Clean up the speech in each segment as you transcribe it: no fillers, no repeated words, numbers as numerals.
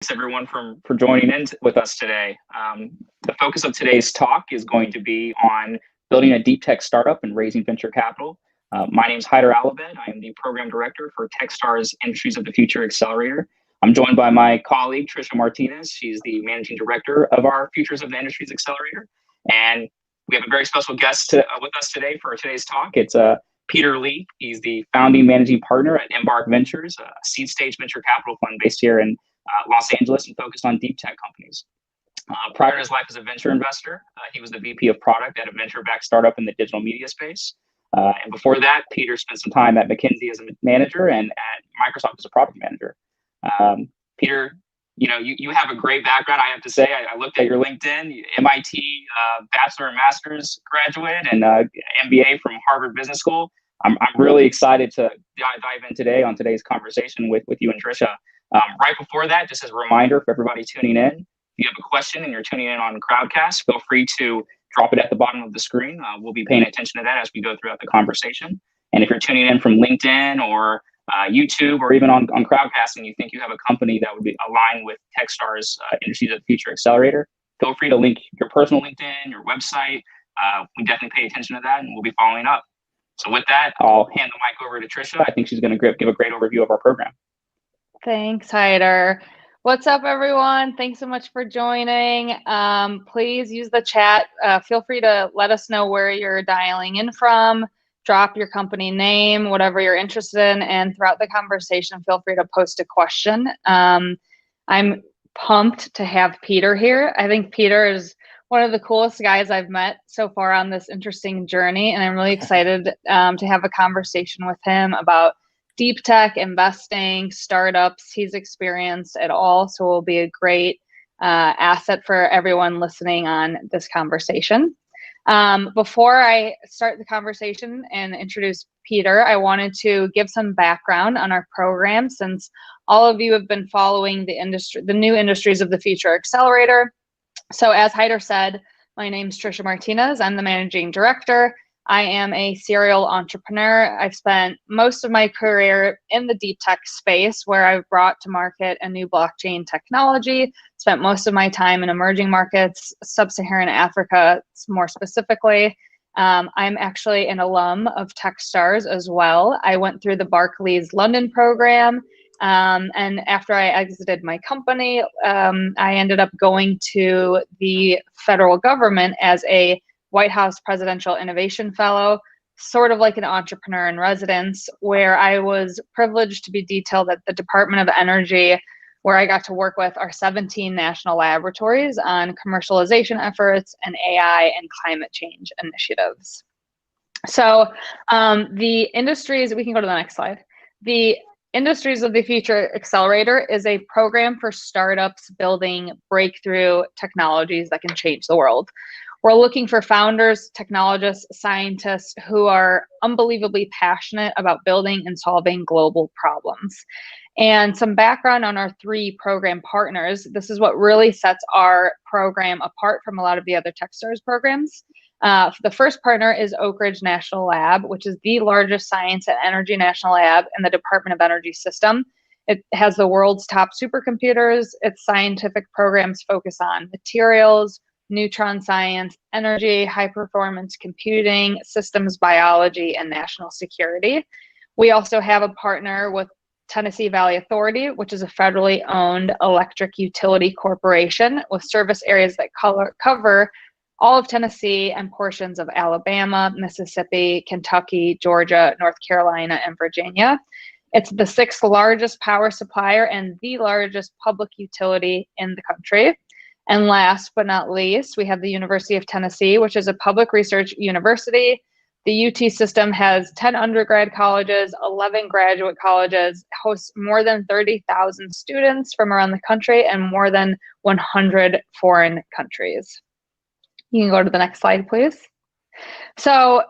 Thanks everyone for joining in with us today. The focus of today's talk is going to be on building a deep tech startup and raising venture capital. My name is Haider Alabed. I am the program director for Techstars Industries of the Future Accelerator. I'm joined by my colleague, Tricia Martinez. She's the managing director of our Futures of the Industries Accelerator. And we have a very special guest with us today for today's talk. It's Peter Lee. He's the founding managing partner at Embark Ventures, a seed stage venture capital fund based here in Los Angeles and focused on deep tech companies. Prior to his life as a venture investor, he was the VP of product at a venture-backed startup in the digital media space. And before that, Peter spent some time at McKinsey as a manager and at Microsoft as a product manager. Peter, you have a great background, I have to say. I looked at your LinkedIn, MIT bachelor and master's graduate and MBA from Harvard Business School. I'm really excited to dive in today on today's conversation with you and Tricia. Right before that, just as a reminder for everybody tuning in, if you have a question and you're tuning in on Crowdcast, feel free to drop it at the bottom of the screen. We'll be paying attention to that as we go throughout the conversation. And if you're tuning in from LinkedIn or YouTube or even on Crowdcast and you think you have a company that would be aligned with Techstars Industries of the Future Accelerator, feel free to link your personal LinkedIn, your website. We definitely pay attention to that and we'll be following up. So with that, I'll hand the mic over to Tricia. I think she's going to give a great overview of our program. Thanks, Haider. What's up, everyone? Thanks so much for joining. Please use the chat. Feel free to let us know where you're dialing in from. Drop your company name, whatever you're interested in, and throughout the conversation, feel free to post a question. I'm pumped to have Peter here. I think Peter is one of the coolest guys I've met so far on this interesting journey, and I'm really excited to have a conversation with him about deep tech, investing, startups. He's experienced it all, so it will be a great asset for everyone listening on this conversation. Before I start the conversation and introduce Peter, I wanted to give some background on our program since all of you have been following the new Industries of the Future Accelerator. So as Haider said, my name is Tricia Martinez. I'm the managing director. I am a serial entrepreneur. I've spent most of my career in the deep tech space where I've brought to market a new blockchain technology, spent most of my time in emerging markets, sub-Saharan Africa more specifically. I'm actually an alum of Techstars as well. I went through the Barclays London program, and after I exited my company, I ended up going to the federal government as a White House Presidential Innovation Fellow, sort of like an entrepreneur in residence, where I was privileged to be detailed at the Department of Energy, where I got to work with our 17 national laboratories on commercialization efforts and AI and climate change initiatives. So the industries, we can go to the next slide. The Industries of the Future Accelerator is a program for startups building breakthrough technologies that can change the world. We're looking for founders, technologists, scientists who are unbelievably passionate about building and solving global problems. And some background on our three program partners. This is what really sets our program apart from a lot of the other Techstars programs. The first partner is Oak Ridge National Lab, which is the largest science and energy national lab in the Department of Energy system. It has the world's top supercomputers. Its scientific programs focus on materials, neutron science, energy, high-performance computing, systems biology, and national security. We also have a partner with Tennessee Valley Authority, which is a federally owned electric utility corporation with service areas that cover all of Tennessee and portions of Alabama, Mississippi, Kentucky, Georgia, North Carolina, and Virginia. It's the sixth largest power supplier and the largest public utility in the country. And last but not least, we have the University of Tennessee, which is a public research university. The UT system has 10 undergrad colleges, 11 graduate colleges, hosts more than 30,000 students from around the country and more than 100 foreign countries. You can go to the next slide, please. So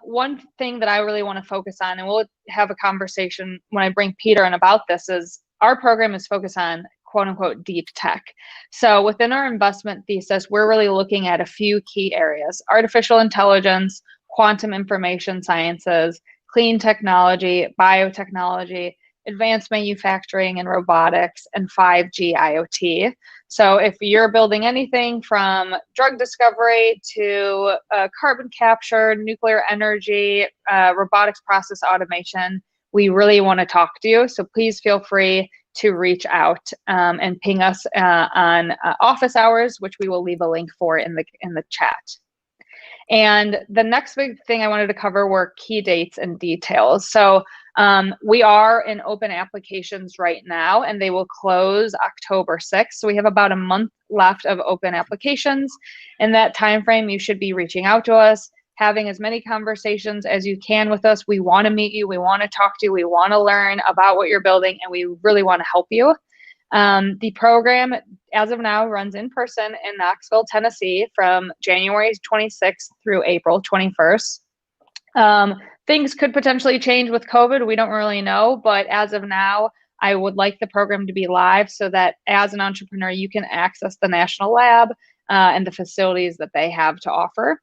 one thing that I really want to focus on, and we'll have a conversation when I bring Peter in about this, is our program is focused on quote unquote deep tech. So within our investment thesis, we're really looking at a few key areas: artificial intelligence, quantum information sciences, clean technology, biotechnology, advanced manufacturing and robotics, and 5G IoT. So if you're building anything from drug discovery to carbon capture, nuclear energy, robotics process automation, we really want to talk to you. So please feel free to reach out and ping us on office hours, which we will leave a link for in the chat. And the next big thing I wanted to cover were key dates and details. So we are in open applications right now, and they will close October 6th. So we have about a month left of open applications. In that time frame, you should be reaching out to us, having as many conversations as you can with us. We want to meet you. We want to talk to you. We want to learn about what you're building, and we really want to help you. The program, as of now, runs in person in Knoxville, Tennessee from January 26th through April 21st. Things could potentially change with COVID. We don't really know, but as of now, I would like the program to be live so that as an entrepreneur, you can access the National Lab and the facilities that they have to offer.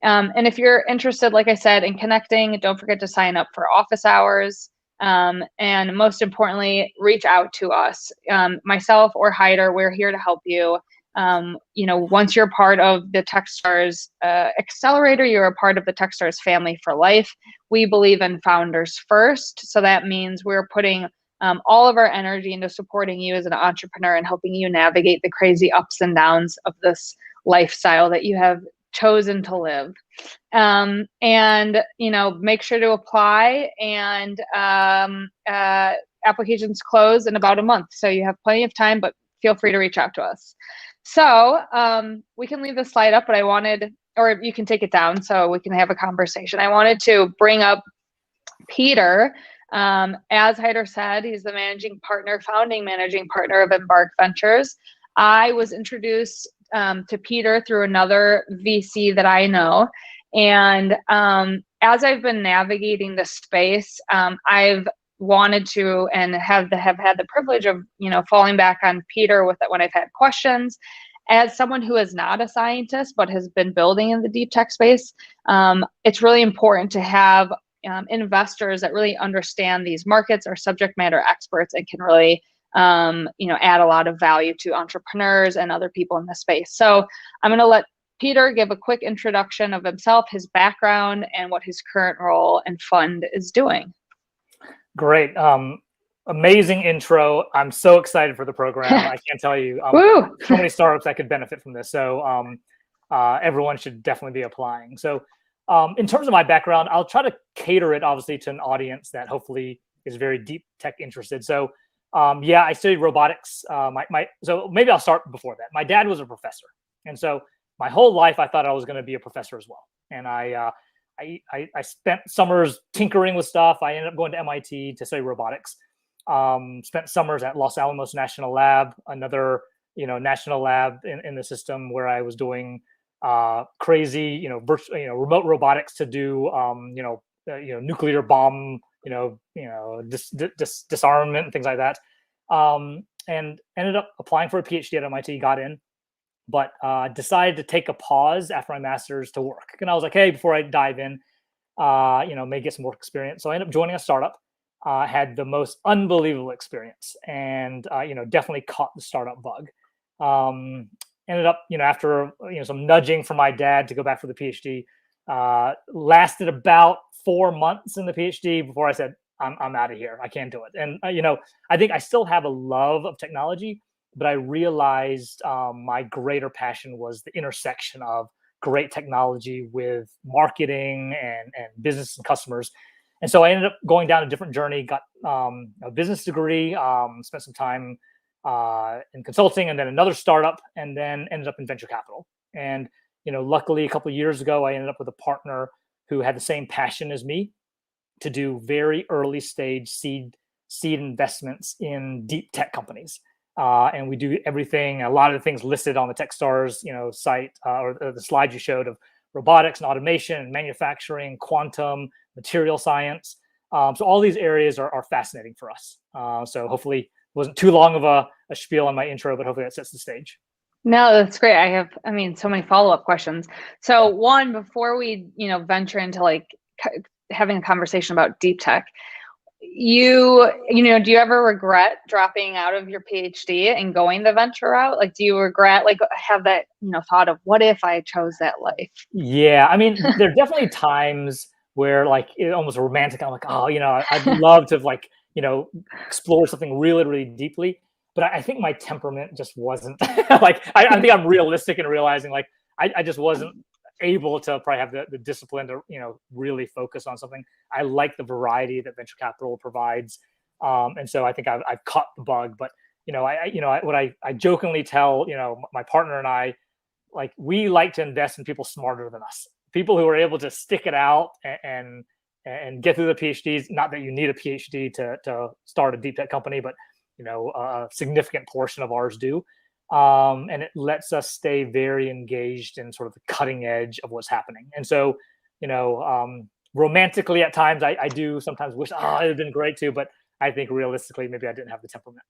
And if you're interested, like I said, in connecting, don't forget to sign up for office hours. And most importantly, reach out to us. Myself or Hyder, we're here to help you. Once you're part of the Techstars Accelerator, you're a part of the Techstars family for life. We believe in founders first. So that means we're putting all of our energy into supporting you as an entrepreneur and helping you navigate the crazy ups and downs of this lifestyle that you have chosen to live. Make sure to apply, and applications close in about a month. So you have plenty of time, but feel free to reach out to us. So we can leave the slide up, but or you can take it down so we can have a conversation. I wanted to bring up Peter. As Hyder said, he's the founding managing partner of Embark Ventures. I was introduced to Peter through another VC that I know. And as I've been navigating the space, I've wanted to and have had the privilege of, falling back on Peter when I've had questions. As someone who is not a scientist, but has been building in the deep tech space, it's really important to have investors that really understand these markets, are subject matter experts, and can really add a lot of value to entrepreneurs and other people in the space. So I'm going to let Peter give a quick introduction of himself, his background, and what his current role and fund is doing. Great. Amazing intro. I'm so excited for the program. I can't tell you so many startups that could benefit from this. So everyone should definitely be applying. So in terms of my background, I'll try to cater it obviously to an audience that hopefully is very deep tech interested. So I studied robotics. So maybe I'll start before that. My dad was a professor. And so my whole life, I thought I was going to be a professor as well. And I spent summers tinkering with stuff. I ended up going to MIT to study robotics. Spent summers at Los Alamos National Lab, another national lab in the system, where I was doing crazy remote robotics to do nuclear bomb disarmament and things like that. And ended up applying for a PhD at MIT, got in, but decided to take a pause after my master's to work. And I was like, hey, before I dive in, may get some work experience. So I ended up joining a startup. Had the most unbelievable experience, and definitely caught the startup bug. Ended up, after some nudging from my dad to go back for the PhD, lasted about 4 months in the PhD before I said, I'm out of here. I can't do it. And I think I still have a love of technology, but I realized my greater passion was the intersection of great technology with marketing and business and customers. And so I ended up going down a different journey, got a business degree, spent some time in consulting, and then another startup, and then ended up in venture capital. And, luckily a couple of years ago, I ended up with a partner who had the same passion as me to do very early stage seed investments in deep tech companies. And we do everything, a lot of the things listed on the Techstars, site or the slide you showed of robotics and automation, manufacturing, quantum, material science. So all these areas are fascinating for us. So hopefully it wasn't too long of a spiel on my intro, but hopefully that sets the stage. No, that's great. I have, so many follow-up questions. So one, before we, venture into like having a conversation about deep tech, do you ever regret dropping out of your PhD and going the venture route? Like, do you regret, like, have that, thought of what if I chose that life? Yeah, I mean, there are definitely times where like it almost romantic. I'm like, oh, I'd love to like, explore something really, really deeply. But I think my temperament just wasn't like, I think I'm realistic in realizing like, I just wasn't able to probably have the discipline to, really focus on something. I like the variety that venture capital provides. And so I think I've caught the bug, but, what I jokingly tell, my partner and I, like, we like to invest in people smarter than us, people who are able to stick it out and get through the PhDs. Not that you need a PhD to start a deep tech company, but a significant portion of ours do. And it lets us stay very engaged in sort of the cutting edge of what's happening. And so, romantically at times, I do sometimes wish, it'd have been great too, but I think realistically, maybe I didn't have the temperament.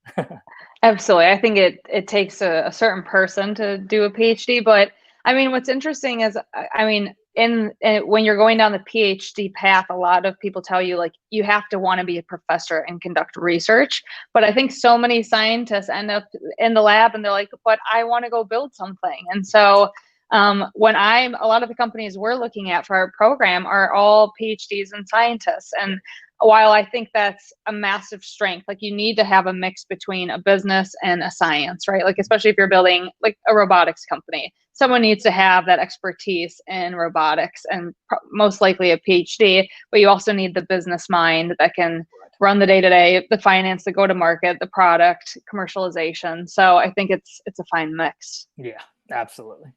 Absolutely. I think it takes a certain person to do a PhD, but I mean, what's interesting is, I mean, when you're going down the PhD path, a lot of people tell you like you have to want to be a professor and conduct research. But I think so many scientists end up in the lab and they're like, but I want to go build something. And so a lot of the companies we're looking at for our program are all PhDs and scientists. And while I think that's a massive strength, like you need to have a mix between a business and a science, right? Like, especially if you're building like a robotics company, someone needs to have that expertise in robotics and most likely a PhD, but you also need the business mind that can run the day-to-day, the finance, the go-to-market, the product, commercialization. So I think it's a fine mix. Yeah, absolutely.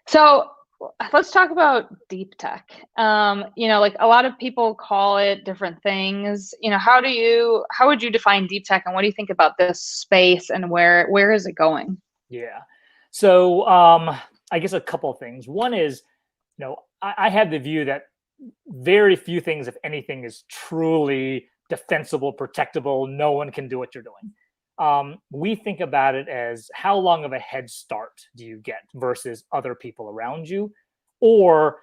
So let's talk about deep tech. Like a lot of people call it different things. How would you define deep tech, and what do you think about this space, and where is it going? Yeah. So I guess a couple of things. One is, I have the view that very few things, if anything, is truly defensible, protectable. No one can do what you're doing. We think about it as how long of a head start do you get versus other people around you, or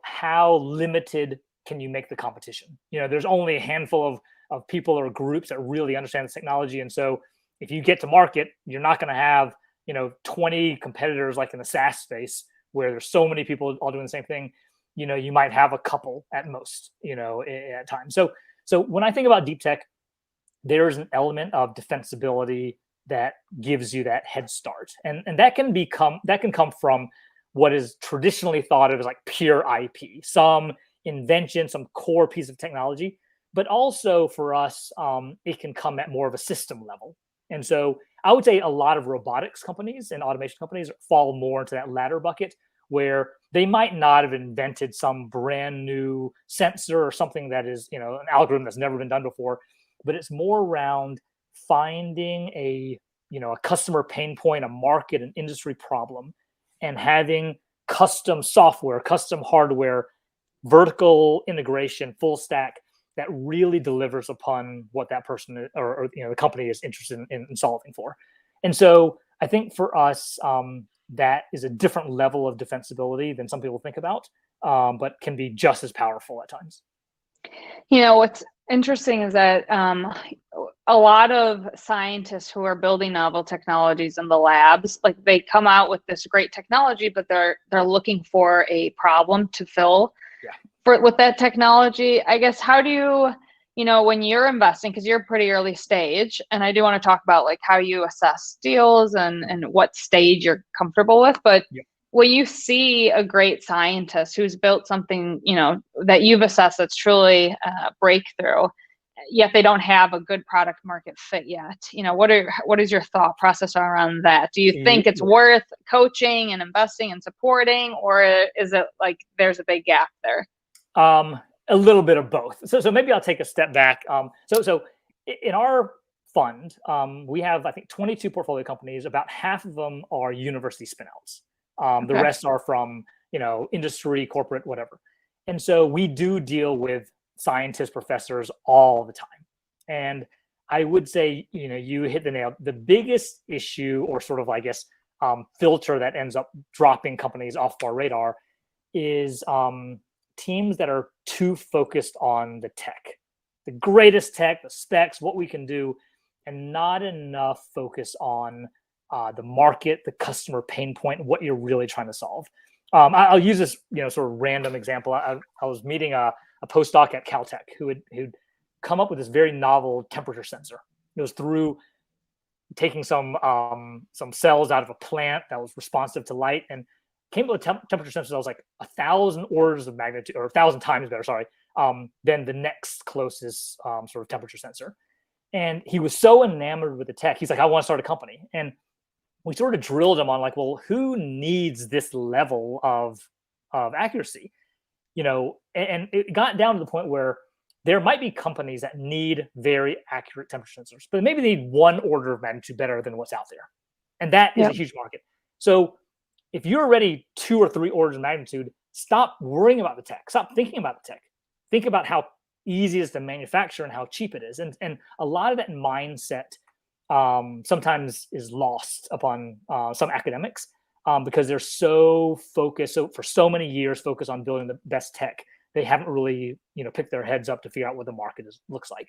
how limited can you make the competition? There's only a handful of people or groups that really understand this technology, and so if you get to market, you're not going to have 20 competitors like in the SaaS space where there's so many people all doing the same thing. You might have a couple at most, at times. So when I think about deep tech, there's an element of defensibility that gives you that head start. And that can come from what is traditionally thought of as like pure IP, some invention, some core piece of technology, but also for us, it can come at more of a system level. And so I would say a lot of robotics companies and automation companies fall more into that latter bucket, where they might not have invented some brand new sensor or something that is, an algorithm that's never been done before, but it's more around finding a customer pain point, a market, an industry problem, and having custom software, custom hardware, vertical integration, full stack that really delivers upon what that person or the company is interested in solving for. And so I think for us, that is a different level of defensibility than some people think about, but can be just as powerful at times. What's interesting is that a lot of scientists who are building novel technologies in the labs, like they come out with this great technology, but they're looking for a problem to fill. Yeah. With that technology, I guess, how do you, when you're investing, because you're pretty early stage, and I do want to talk about like how you assess deals and what stage you're comfortable with, but yeah, when you see a great scientist who's built something, that you've assessed that's truly a breakthrough, yet they don't have a good product market fit yet, what is your thought process around that? Do you think it's worth coaching and investing and supporting, or is it like there's a big gap there? A little bit of both. So maybe I'll take a step back. So in our fund, we have, I think, 22 portfolio companies. About half of them are university spinouts. The rest are from, industry, corporate, whatever. And so we do deal with scientists, professors all the time. And I would say, you hit the nail. The biggest issue, or sort of, I guess, filter that ends up dropping companies off our radar is teams that are too focused on the tech. the greatest tech, the specs, what we can do, and not enough focus on the market, the customer pain point, what you're really trying to solve. I'll use this, sort of random example. I was meeting a postdoc at Caltech who'd come up with this very novel temperature sensor. It was through taking some cells out of a plant that was responsive to light, and came up with temperature sensor that was like 1,000 orders of magnitude, or 1,000 times better, sorry, than the next closest sort of temperature sensor. And he was so enamored with the tech. He's like, I want to start a company. And we sort of drilled him on like, well, who needs this level of accuracy? And it got down to the point where there might be companies that need very accurate temperature sensors, but maybe they need one order of magnitude better than what's out there. And that is a huge market. So if you're already 2 or 3 orders of magnitude, stop worrying about the tech. Stop thinking about the tech. Think about how easy it is to manufacture and how cheap it is. And a lot of that mindset sometimes is lost upon some academics because they're so focused, so for so many years focused on building the best tech, they haven't really, picked their heads up to figure out what the market looks like.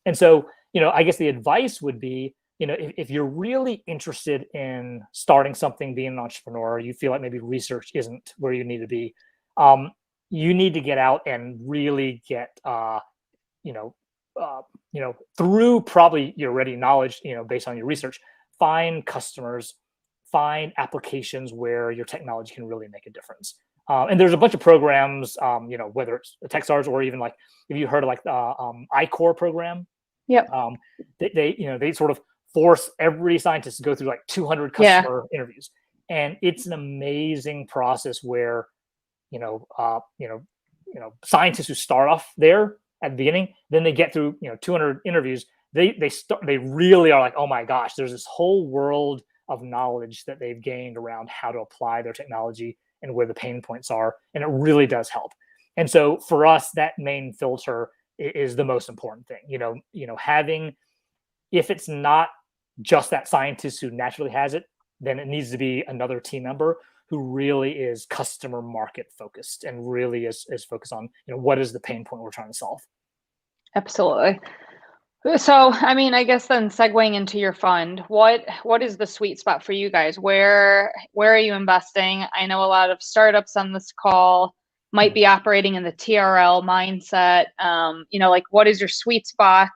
And so, I guess the advice would be, if you're really interested in starting something, being an entrepreneur, you feel like maybe research isn't where you need to be, you need to get out and really get, through probably your ready knowledge, based on your research, find customers, find applications where your technology can really make a difference. And there's a bunch of programs, whether it's Techstars or even like, if you heard of like the I-Core program, they sort of force every scientist to go through like 200 customer interviews. And it's an amazing process where, scientists who start off there at the beginning, then they get through, 200 interviews. They really are like, oh my gosh, there's this whole world of knowledge that they've gained around how to apply their technology and where the pain points are. And it really does help. And so for us, that main filter is the most important thing, having, if it's not just that scientist who naturally has it, then it needs to be another team member who really is customer market focused and really is focused on, what is the pain point we're trying to solve. Absolutely. So, I guess then segueing into your fund, what is the sweet spot for you guys? Where are you investing? I know a lot of startups on this call might be operating in the TRL mindset. What is your sweet spot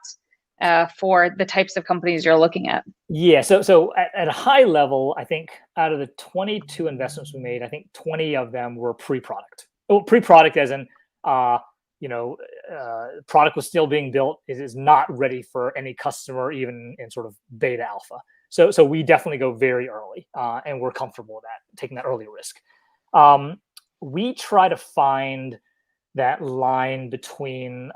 for the types of companies you're looking at? Yeah. So at a high level, I think out of the 22 investments we made, I think 20 of them were pre-product. Well, pre-product as in, product was still being built. It is not ready for any customer, even in sort of beta alpha. So we definitely go very early, and we're comfortable with that, taking that early risk. We try to find that line between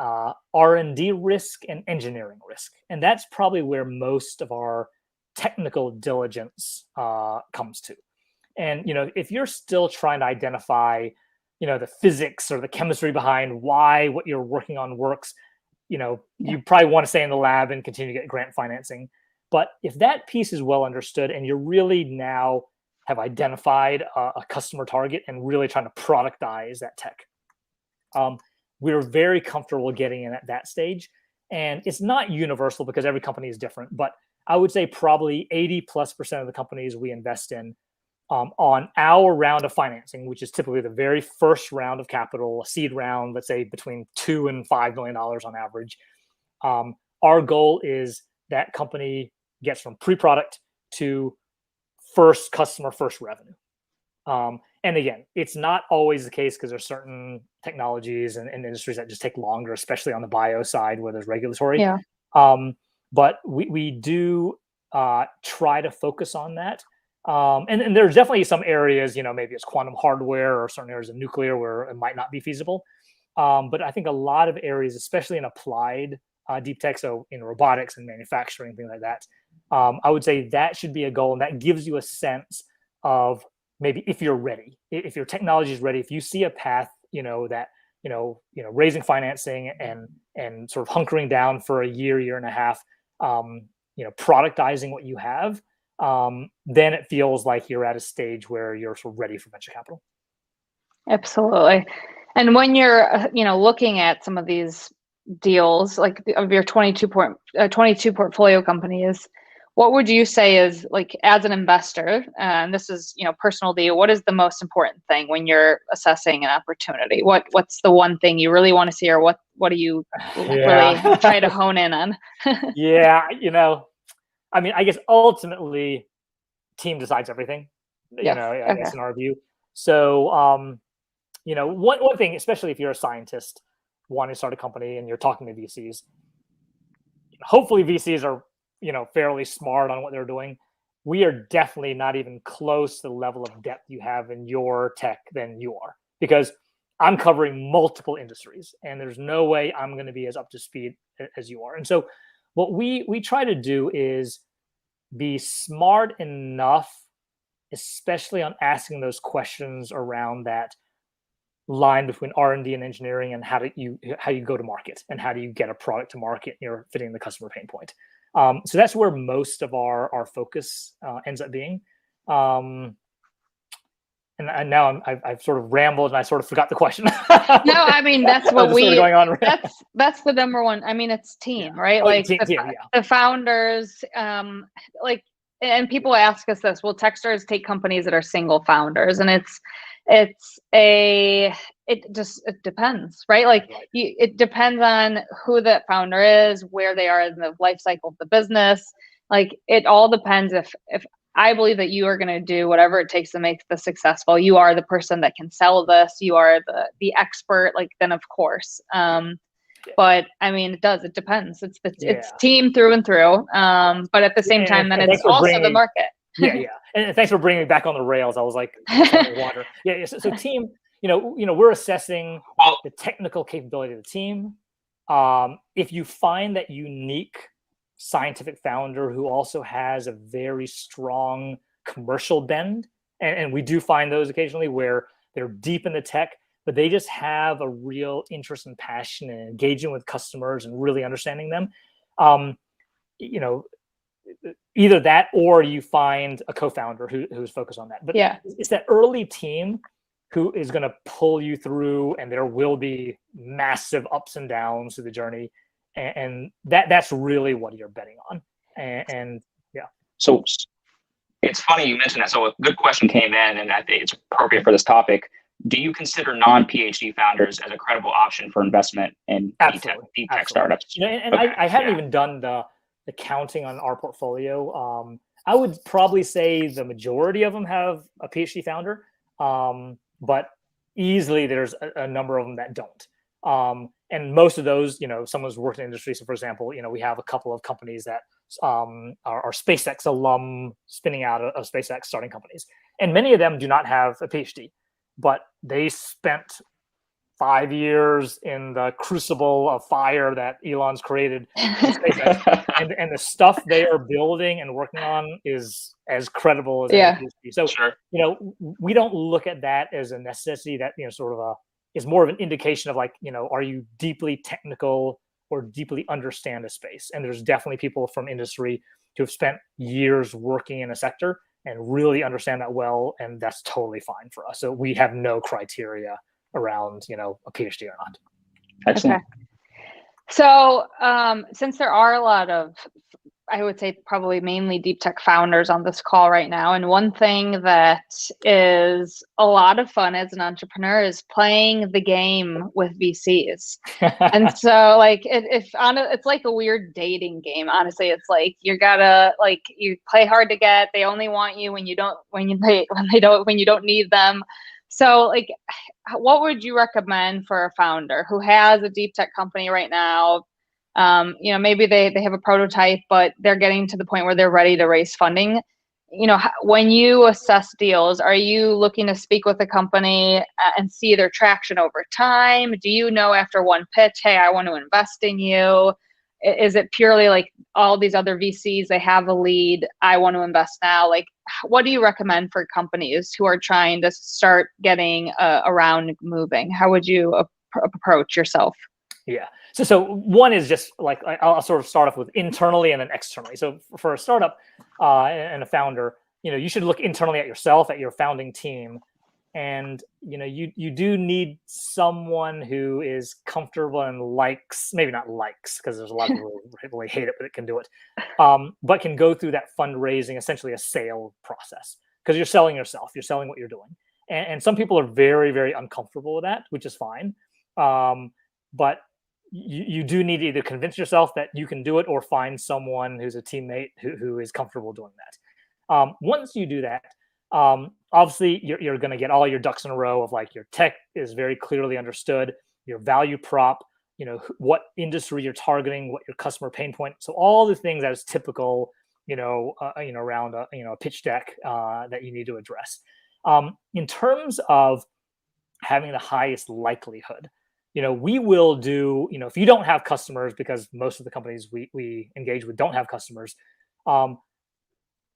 R&D risk and engineering risk. And that's probably where most of our technical diligence comes to. And, if you're still trying to identify, the physics or the chemistry behind why what you're working on works, you probably want to stay in the lab and continue to get grant financing. But if that piece is well understood and you really now have identified a customer target and really trying to productize that tech, we're very comfortable getting in at that stage. And it's not universal because every company is different, but I would say probably 80+% of the companies we invest in on our round of financing, which is typically the very first round of capital, a seed round, let's say between $2 and $5 million on average. Our goal is that company gets from pre-product to first customer, first revenue. And again, it's not always the case because there's certain technologies and industries that just take longer, especially on the bio side where there's regulatory. Yeah. But we do try to focus on that. And there's definitely some areas, maybe it's quantum hardware or certain areas of nuclear where it might not be feasible. But I think a lot of areas, especially in applied deep tech, so in robotics and manufacturing, things like that, I would say that should be a goal. And that gives you a sense of maybe if you're ready, if your technology is ready, if you see a path, that, raising financing and sort of hunkering down for a year and a half, productizing what you have, then it feels like you're at a stage where you're sort of ready for venture capital. Absolutely. And when you're, looking at some of these deals, like of your 22 portfolio companies, what would you say is, like, as an investor, and this is, personal to you, what is the most important thing when you're assessing an opportunity? What's the one thing you really want to see, or what do you really try to hone in on? Yeah, I mean, I guess ultimately team decides everything, Yes. I guess in our view. So, one thing, especially if you're a scientist wanting to start a company and you're talking to VCs, hopefully VCs are, fairly smart on what they're doing. We are definitely not even close to the level of depth you have in your tech than you are, because I'm covering multiple industries and there's no way I'm going to be as up to speed as you are. And so what we try to do is be smart enough, especially on asking those questions around that line between R&D and engineering, and how you go to market and how do you get a product to market, and you're fitting the customer pain point. So that's where most of our focus ends up being. And now I've sort of rambled and I sort of forgot the question. No, I mean, that's what sort of going on. That's the number one. I mean, it's team, right? Oh, like team, the founders, and people ask us this: will Techstars take companies that are single founders? And it depends, right? Like it depends on who that founder is, where they are in the life cycle of the business. Like, it all depends. If I believe that you are going to do whatever it takes to make this successful, you are the person that can sell this, you are the expert, like, then of course. But I mean, it depends. It's team through and through. But at the same time, then it's also the market. Yeah. And thanks for bringing me back on the rails. I was like, water. Yeah. So team, we're assessing the technical capability of the team. If you find that unique scientific founder who also has a very strong commercial bend, and we do find those occasionally where they're deep in the tech, but they just have a real interest and passion in engaging with customers and really understanding them. Either that, or you find a co-founder who's focused on that. But it's that early team who is going to pull you through, and there will be massive ups and downs to the journey. And that's really what you're betting on. And yeah. So it's funny you mentioned that. So a good question came in, and I think it's appropriate for this topic. Do you consider non-PhD founders as a credible option for investment in deep tech startups? And I haven't even done the counting on our portfolio. I would probably say the majority of them have a PhD founder, but easily there's a number of them that don't. And most of those, someone's worked in the industry. So, for example, we have a couple of companies that are SpaceX alum spinning out of SpaceX, starting companies. And many of them do not have a PhD, but they spent 5 years in the crucible of fire that Elon's created in SpaceX. and the stuff they are building and working on is as credible as a PhD. So, we don't look at that as a necessity. That, is more of an indication of, like, are you deeply technical or deeply understand a space? And there's definitely people from industry who have spent years working in a sector and really understand that well, and that's totally fine for us. So we have no criteria around, a PhD or not. Excellent. Okay. So since there are a lot of, I would say probably mainly deep tech founders on this call right now, and one thing that is a lot of fun as an entrepreneur is playing the game with VCs. And so, like, it's like a weird dating game. Honestly, it's like you play hard to get. They only want you when you don't need them. So, like, what would you recommend for a founder who has a deep tech company right now? Maybe they have a prototype, but they're getting to the point where they're ready to raise funding. When you assess deals, are you looking to speak with a company and see their traction over time? Do you know after one pitch, hey, I want to invest in you? Is it purely like all these other VCs, they have a lead, I want to invest now? Like, what do you recommend for companies who are trying to start getting a round moving? How would you approach yourself? Yeah. So one is just like, I'll sort of start off with internally and then externally. So for a startup and a founder, you should look internally at yourself, at your founding team. And you do need someone who is comfortable and likes, maybe not likes, because there's a lot of people who really hate it, but it can do it, but can go through that fundraising, essentially a sale process, because you're selling yourself, you're selling what you're doing. And some people are very, very uncomfortable with that, which is fine. But you do need to either convince yourself that you can do it or find someone who's a teammate who is comfortable doing that. Once you do that, obviously you're going to get all your ducks in a row of like your tech is very clearly understood, your value prop, what industry you're targeting, what your customer pain point. So all the things that is typical, around a pitch deck that you need to address. In terms of having the highest likelihood, we will do, if you don't have customers, because most of the companies we engage with don't have customers,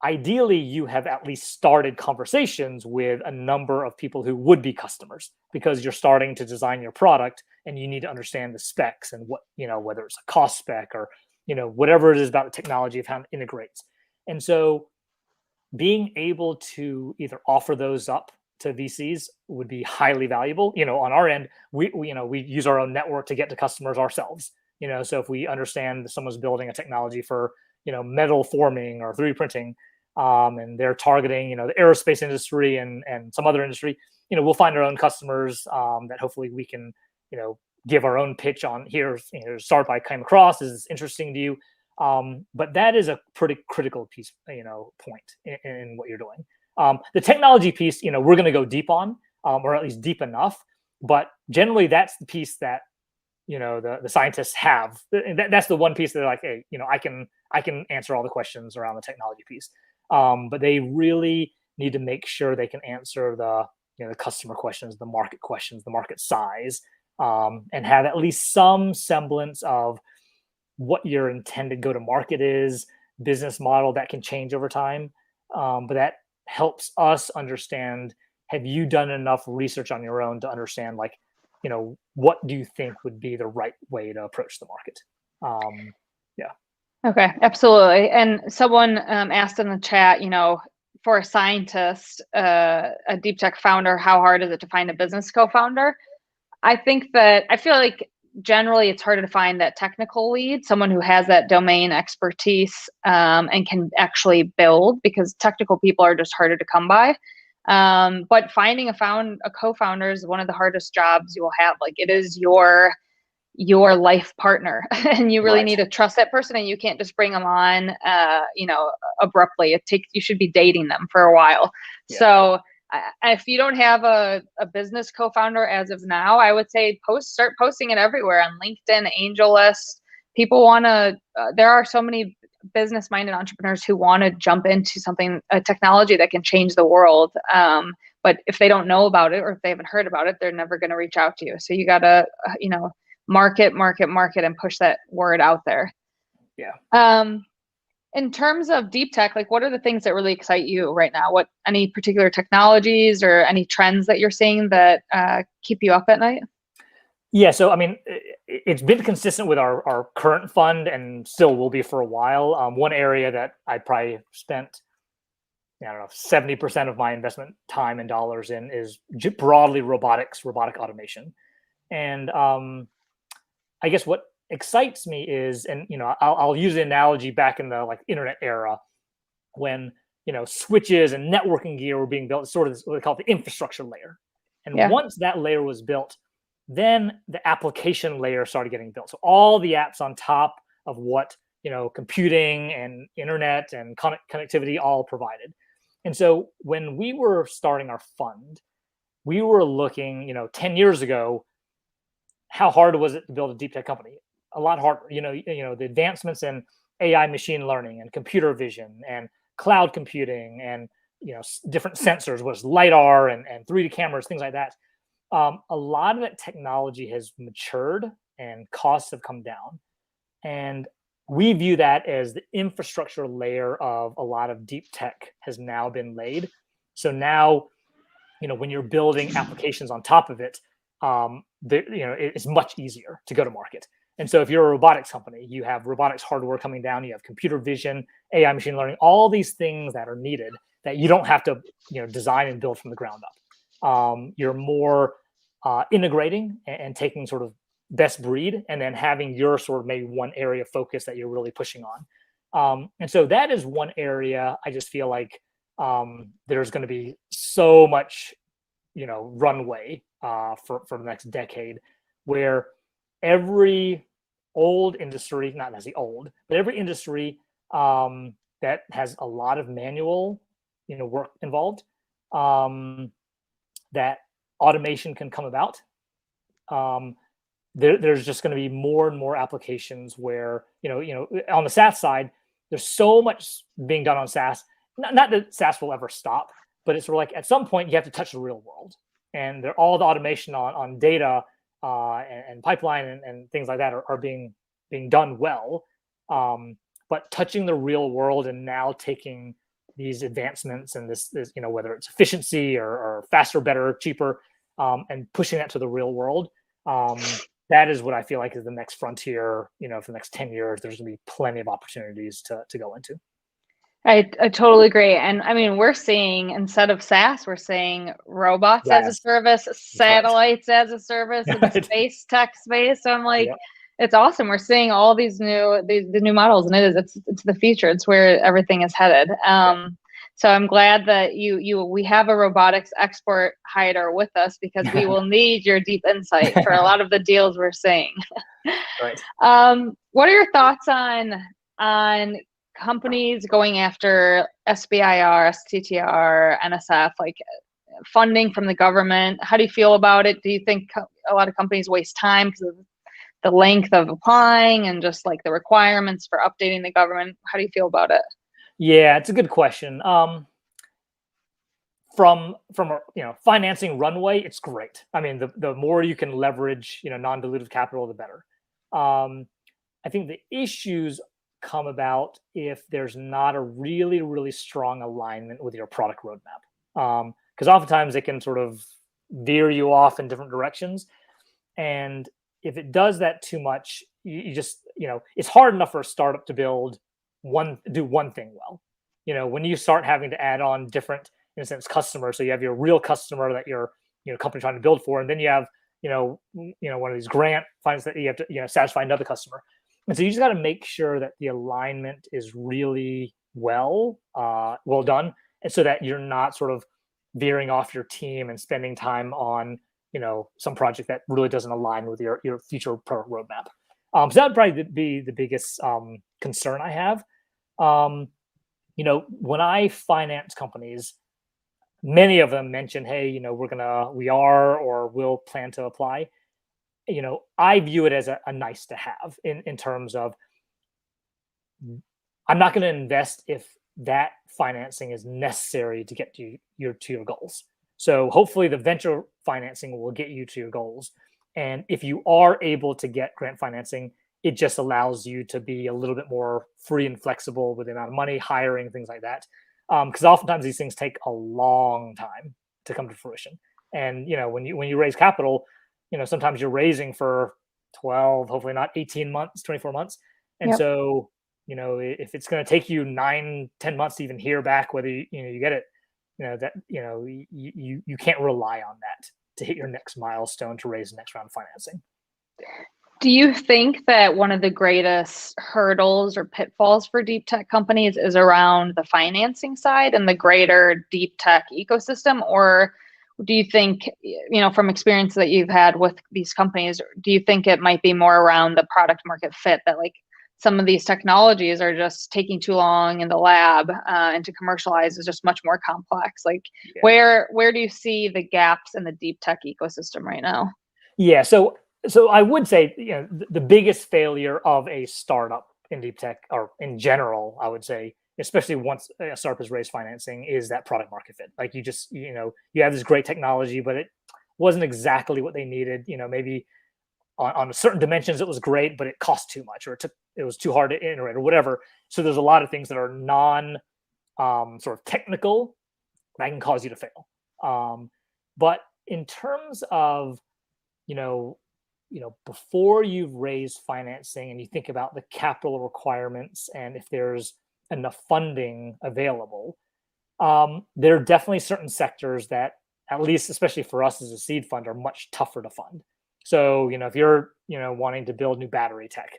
ideally you have at least started conversations with a number of people who would be customers, because you're starting to design your product and you need to understand the specs and what, whether it's a cost spec or, whatever it is about the technology of how it integrates. And so being able to either offer those up to VCs would be highly valuable. On our end, we use our own network to get to customers ourselves. So if we understand that someone's building a technology for, metal forming or 3D printing, and they're targeting, the aerospace industry and some other industry, we'll find our own customers that hopefully we can, give our own pitch on here. Start by came across, is this interesting to you? But that is a pretty critical piece, point in what you're doing. The technology piece, we're going to go deep on, or at least deep enough. But generally, that's the piece that the scientists have. That's the one piece that they're like, hey, I can answer all the questions around the technology piece. But they really need to make sure they can answer the customer questions, the market size, and have at least some semblance of what your intended go-to-market is, business model that can change over time. But that helps us understand, have you done enough research on your own to understand, like, what do you think would be the right way to approach the market? Yeah. Okay, absolutely. And someone asked in the chat, for a scientist, a deep tech founder, how hard is it to find a business co-founder? I feel like generally it's harder to find that technical lead, someone who has that domain expertise and can actually build, because technical people are just harder to come by. But finding a co-founder is one of the hardest jobs you will have. Like, it is your life partner, and you really need to trust that person, and you can't just bring them on, abruptly. You should be dating them for a while. Yeah. So if you don't have a business co-founder as of now, I would say start posting it everywhere on LinkedIn, AngelList. People there are so many business-minded entrepreneurs who want to jump into a technology that can change the world. But if they don't know about it, or if they haven't heard about it, they're never going to reach out to you. So you got to, market, and push that word out there. Yeah. In terms of deep tech, like, what are the things that really excite you right now? Any particular technologies or any trends that you're seeing that keep you up at night? Yeah. So, I mean, it's been consistent with our current fund, and still will be for a while. One area that I probably spent, 70% of my investment time and dollars in is broadly robotic automation. And I guess what excites me is, and I'll use the analogy back in the internet era, when switches and networking gear were being built, sort of what they call the infrastructure layer. And once that layer was built, then the application layer started getting built. So all the apps on top of what computing and internet and connectivity all provided. And so when we were starting our fund, we were looking, 10 years ago, how hard was it to build a deep tech company? A lot harder. The advancements in AI, machine learning, and computer vision, and cloud computing, and different sensors, was LiDAR and 3D cameras, things like that. A lot of that technology has matured and costs have come down. And we view that as the infrastructure layer of a lot of deep tech has now been laid. So now, when you're building applications on top of it, it's much easier to go to market. And so if you're a robotics company, you have robotics hardware coming down, you have computer vision, AI, machine learning, all these things that are needed that you don't have to, design and build from the ground up. You're more integrating and taking sort of best breed, and then having your sort of maybe one area of focus that you're really pushing on. And so that is one area I just feel like there's going to be so much, runway for the next decade, where every old industry, not necessarily old, but every industry that has a lot of manual, work involved, that automation can come about. There's just going to be more and more applications where, on the SaaS side, there's so much being done on SaaS. Not that SaaS will ever stop, but it's sort of like at some point you have to touch the real world, and all the automation on data and pipeline and things like that are being done well. But touching the real world and now taking these advancements and this whether it's efficiency or faster, better, cheaper, and pushing that to the real world. That is what I feel like is the next frontier. For the next 10 years, there's going to be plenty of opportunities to go into. I totally agree. And I mean, we're seeing, instead of SaaS, we're seeing robots as a service, satellites as a service, in the space tech space. So I'm like, it's awesome. We're seeing all these the new models, and it's the future. It's where everything is headed. So I'm glad that we have a robotics expert, Haider, with us, because we will need your deep insight for a lot of the deals we're seeing. Right. What are your thoughts on companies going after SBIR, STTR, NSF, like funding from the government? How do you feel about it? Do you think a lot of companies waste time because of the length of applying and just like the requirements for updating the government? How do you feel about it? Yeah, it's a good question. From a financing runway, it's great. I mean, the more you can leverage non-dilutive capital, the better. I think the issues come about if there's not a really, really strong alignment with your product roadmap, because oftentimes it can sort of veer you off in different directions, and if it does that too much, you just it's hard enough for a startup to do one thing well. When you start having to add on different, in a sense, customers, so you have your real customer that your company trying to build for, and then you have one of these grant funds that you have to satisfy another customer. And so you just got to make sure that the alignment is really well done, and so that you're not sort of veering off your team and spending time on some project that really doesn't align with your future product roadmap. So that would probably be the biggest concern I have. When I finance companies, many of them mention, hey, we are or will plan to apply. I view it as a nice to have in terms of, I'm not going to invest if that financing is necessary to get to your goals. So hopefully the venture financing will get you to your goals. And if you are able to get grant financing, it just allows you to be a little bit more free and flexible with the amount of money, hiring, things like that. Because oftentimes these things take a long time to come to fruition. And when you raise capital, sometimes you're raising for 12, hopefully not 18 months, 24 months. And so, if it's going to take you 9-10 months to even hear back whether you get it, you can't rely on that to hit your next milestone to raise the next round of financing. Do you think that one of the greatest hurdles or pitfalls for deep tech companies is around the financing side and the greater deep tech ecosystem? Or do you think, from experience that you've had with these companies, do you think it might be more around the product market fit, that like some of these technologies are just taking too long in the lab and to commercialize is just much more complex? Like where do you see the gaps in the deep tech ecosystem right now? Yeah, so I would say, the biggest failure of a startup in deep tech, or in general, I would say, especially once a startup has raised financing, is that product market fit. Like you have this great technology, but it wasn't exactly what they needed. Maybe on certain dimensions it was great, but it cost too much, or it was too hard to iterate, or whatever. So there's a lot of things that are non sort of technical that can cause you to fail. But in terms of before you've raised financing and you think about the capital requirements and if there's enough funding available, there are definitely certain sectors that at least especially for us as a seed fund, are much tougher to fund. So, if you're, wanting to build new battery tech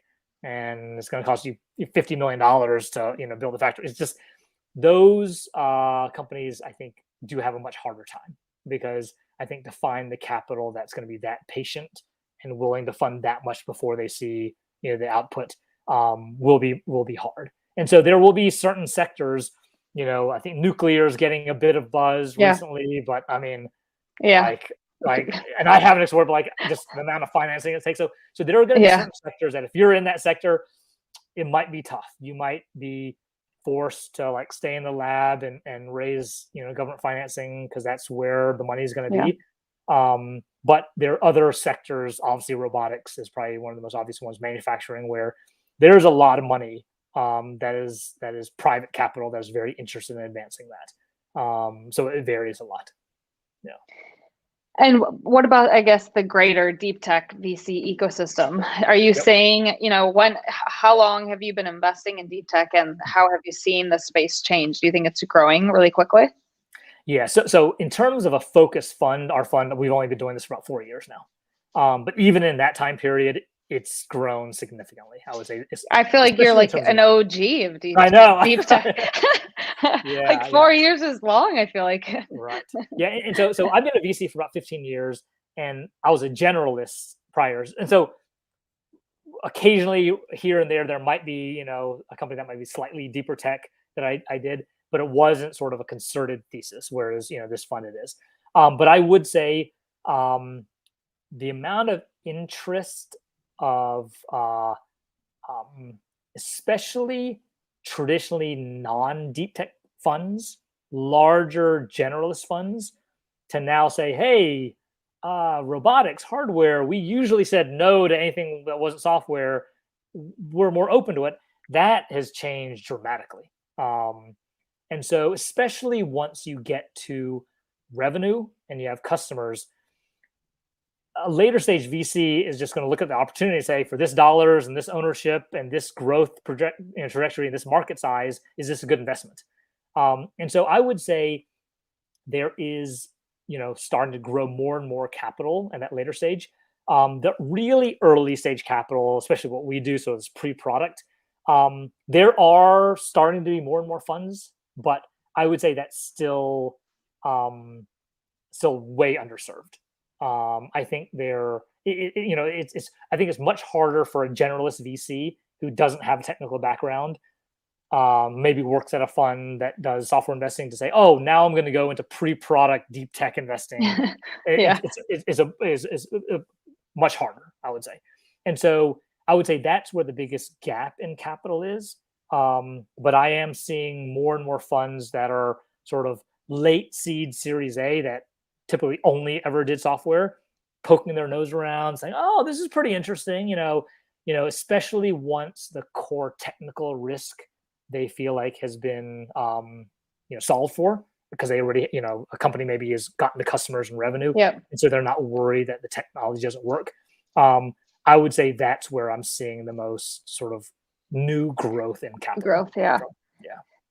and it's going to cost you $50 million to, build a factory, it's just those companies, I think, do have a much harder time, because I think to find the capital that's going to be that patient and willing to fund that much before they see, the output will be hard. And so there will be certain sectors, I think nuclear is getting a bit of buzz recently, but I mean, like, and I haven't explored, but like just the amount of financing it takes. So there are going to be certain sectors that if you're in that sector, it might be tough. You might be forced to like stay in the lab and raise, government financing, because that's where the money is going to be. But there are other sectors, obviously robotics is probably one of the most obvious ones, manufacturing, where there's a lot of money that is private capital that is very interested in advancing that. So it varies a lot. Yeah. And what about, I guess, the greater deep tech VC ecosystem? Are you saying, how long have you been investing in deep tech, and how have you seen the space change? Do you think it's growing really quickly? Yeah. So in terms of a focused fund, our fund, we've only been doing this for about 4 years now. But even in that time period, it's grown significantly. I would say. I feel like you're like an OG of deep tech. I know. Deep tech. Like 4 years is long, I feel like. Right. Yeah. And so I've been a VC for about 15 years, and I was a generalist prior. And so occasionally here and there might be, a company that might be slightly deeper tech that I did, but it wasn't sort of a concerted thesis, whereas, this fund it is. But I would say the amount of interest of especially traditionally non-deep tech funds, larger generalist funds, to now say, hey, robotics, hardware, we usually said no to anything that wasn't software. We're more open to it. That has changed dramatically. And so especially once you get to revenue and you have customers, a later stage VC is just going to look at the opportunity and say, for this dollars and this ownership and this growth trajectory and this market size, is this a good investment? And so I would say there is, starting to grow more and more capital in that later stage. The really early stage capital, especially what we do, so it's pre-product, there are starting to be more and more funds, but I would say that's still way underserved. I think I think it's much harder for a generalist VC who doesn't have a technical background, maybe works at a fund that does software investing, to say, oh, now I'm going to go into pre-product deep tech investing. It's much harder, I would say. And so I would say that's where the biggest gap in capital is. But I am seeing more and more funds that are sort of late seed Series A that typically only ever did software, poking their nose around, saying, oh, this is pretty interesting, especially once the core technical risk they feel like has been solved for, because they already, a company maybe has gotten the customers and revenue. And so they're not worried that the technology doesn't work. I would say that's where I'm seeing the most sort of new growth in capital.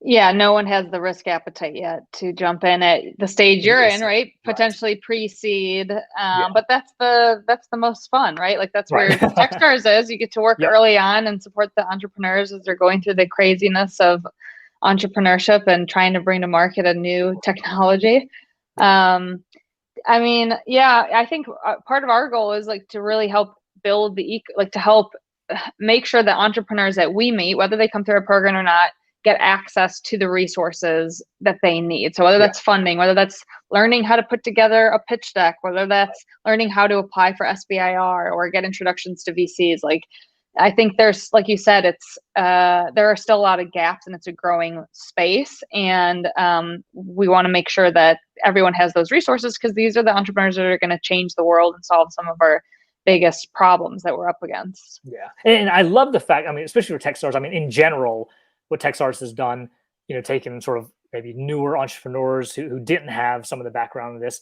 Yeah, no one has the risk appetite yet to jump in at the stage you're in, right? Potentially pre-seed, but that's the most fun, right? Like that's where Techstars is. You get to work early on and support the entrepreneurs as they're going through the craziness of entrepreneurship and trying to bring to market a new technology. I think part of our goal is like to really help build to help make sure that entrepreneurs that we meet, whether they come through our program or not, get access to the resources that they need. So whether that's funding, whether that's learning how to put together a pitch deck, whether that's learning how to apply for SBIR or get introductions to VCs, like I think there's, like you said, it's there are still a lot of gaps and it's a growing space. And we want to make sure that everyone has those resources, because these are the entrepreneurs that are going to change the world and solve some of our biggest problems that we're up against. Yeah. And I love the fact, especially for Techstars, in general, what Techstars has done, taken sort of maybe newer entrepreneurs who didn't have some of the background in this,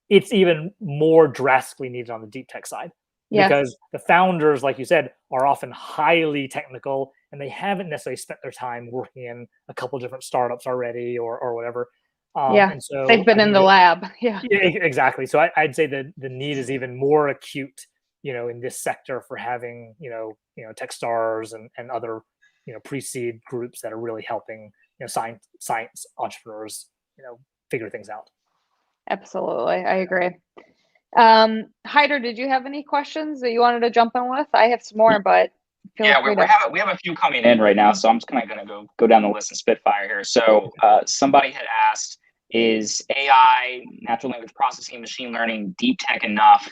it's even more drastically needed on the deep tech side. Because the founders, like you said, are often highly technical and they haven't necessarily spent their time working in a couple different startups already or whatever. Yeah, And so they've been in the lab. Yeah. Yeah, exactly. So I'd say that the need is even more acute, in this sector for having, Techstars and other, pre-seed groups that are really helping, science entrepreneurs, figure things out. Absolutely. I agree. Hyder, did you have any questions that you wanted to jump in with? I have some more, but feel free to. We have a few coming in right now, so I'm just kind of going to go down the list and spitfire here. So somebody had asked, is AI, natural language processing, machine learning, deep tech enough